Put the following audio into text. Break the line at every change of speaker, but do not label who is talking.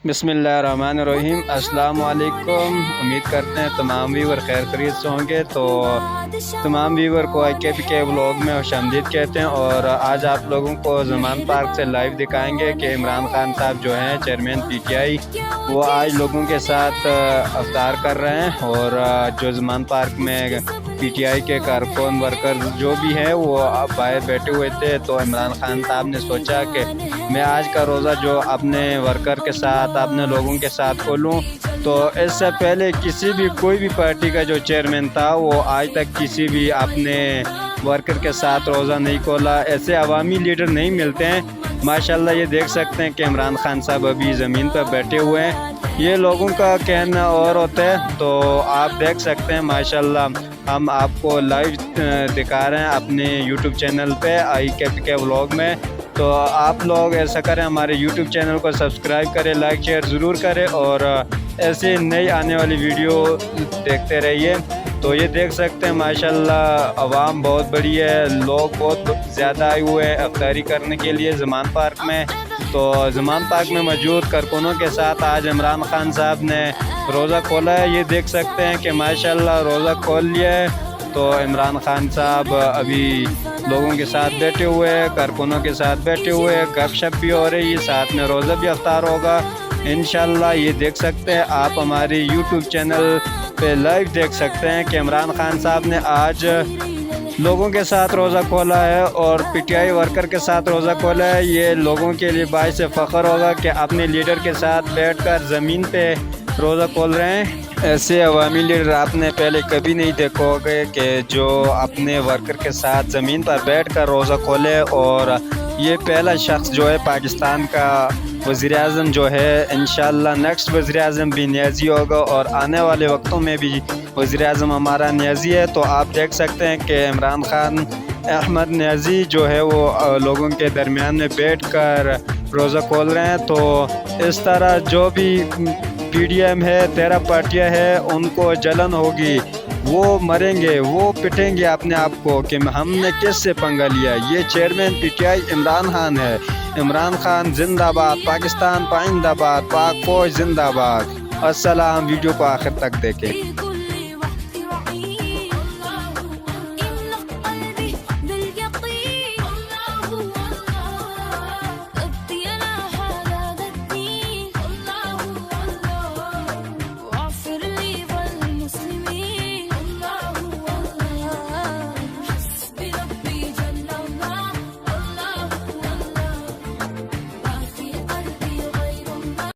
بسم اللہ الرحمن الرحیم۔ السلام علیکم۔ امید کرتے ہیں تمام ویور خیر خیریت سے ہوں گے۔ تو تمام ویور کو IKPK بلاگ میں خوش آمدید کہتے ہیں، اور آج آپ لوگوں کو زمان پارک سے لائیو دکھائیں گے کہ عمران خان صاحب جو ہیں چیئرمین PTI، وہ آج لوگوں کے ساتھ افطار کر رہے ہیں، اور جو زمان پارک میں PTI کے کارکن ورکر جو بھی ہیں وہ باہر بیٹھے ہوئے تھے، تو عمران خان صاحب نے سوچا کہ میں آج کا روزہ جو اپنے ورکر کے ساتھ اپنے لوگوں کے ساتھ کھولوں۔ تو اس سے پہلے کوئی بھی پارٹی کا جو چیئرمین تھا وہ آج تک کسی بھی اپنے ورکر کے ساتھ روزہ نہیں کھولا۔ ایسے عوامی لیڈر نہیں ملتے ہیں۔ ماشاءاللہ یہ دیکھ سکتے ہیں کہ عمران خان صاحب ابھی زمین پر بیٹھے ہوئے ہیں۔ یہ لوگوں کا کہنا اور ہوتا ہے، تو آپ دیکھ سکتے ہیں ماشاءاللہ ہم آپ کو لائیو دکھا رہے ہیں اپنے YouTube چینل پہ IKPK بلاگ میں۔ تو آپ لوگ ایسا کریں، ہمارے YouTube چینل کو سبسکرائب کریں، لائک شیئر ضرور کریں، اور ایسے نئی آنے والی ویڈیو دیکھتے رہیے۔ تو یہ دیکھ سکتے ہیں ماشاءاللہ عوام بہت بڑی ہے، لوگ بہت زیادہ آئے ہوئے ہیں افطاری کرنے کے لیے زمان پارک میں۔ تو زمان پارک میں موجود کارکنوں کے ساتھ آج عمران خان صاحب نے روزہ کھولا ہے۔ یہ دیکھ سکتے ہیں کہ ماشاءاللہ روزہ کھول لیا ہے۔ تو عمران خان صاحب ابھی لوگوں کے ساتھ بیٹھے ہوئے ہیں، کارکنوں کے ساتھ بیٹھے ہوئے ہیں، گپ شپ بھی ہو رہی ہے، ساتھ میں روزہ بھی افطار ہوگا انشاءاللہ۔ یہ دیکھ سکتے ہیں آپ ہماری YouTube چینل پہ لائیو دیکھ سکتے ہیں کہ عمران خان صاحب نے آج لوگوں کے ساتھ روزہ کھولا ہے اور PTI ورکر کے ساتھ روزہ کھولا ہے۔ یہ لوگوں کے لیے باعث فخر ہوگا کہ اپنے لیڈر کے ساتھ بیٹھ کر زمین پہ روزہ کھول رہے ہیں۔ ایسے عوامی لیڈر آپ نے پہلے کبھی نہیں دیکھو گے کہ جو اپنے ورکر کے ساتھ زمین پر بیٹھ کر روزہ کھولے، اور یہ پہلا شخص جو ہے پاکستان کا وزیر اعظم جو ہے۔ انشاءاللہ نیکسٹ وزیر اعظم بھی نیازی ہوگا، اور آنے والے وقتوں میں بھی وزیر اعظم ہمارا نیازی ہے۔ تو آپ دیکھ سکتے ہیں کہ عمران خان احمد نیازی جو ہے وہ لوگوں کے درمیان میں بیٹھ کر روزہ کھول رہے ہیں۔ تو اس طرح جو بھی PDM ہے، 13 پارٹیاں ہے، ان کو جلن ہوگی، وہ مریں گے، وہ پٹیں گے اپنے آپ کو کہ ہم نے کس سے پنگا لیا۔ یہ چیئرمین PTI عمران خان ہے۔ عمران خان زندہ باد، پاکستان پائندہ باد، پاک فوج زندہ باد۔ السلام، ویڈیو کو آخر تک دیکھیں۔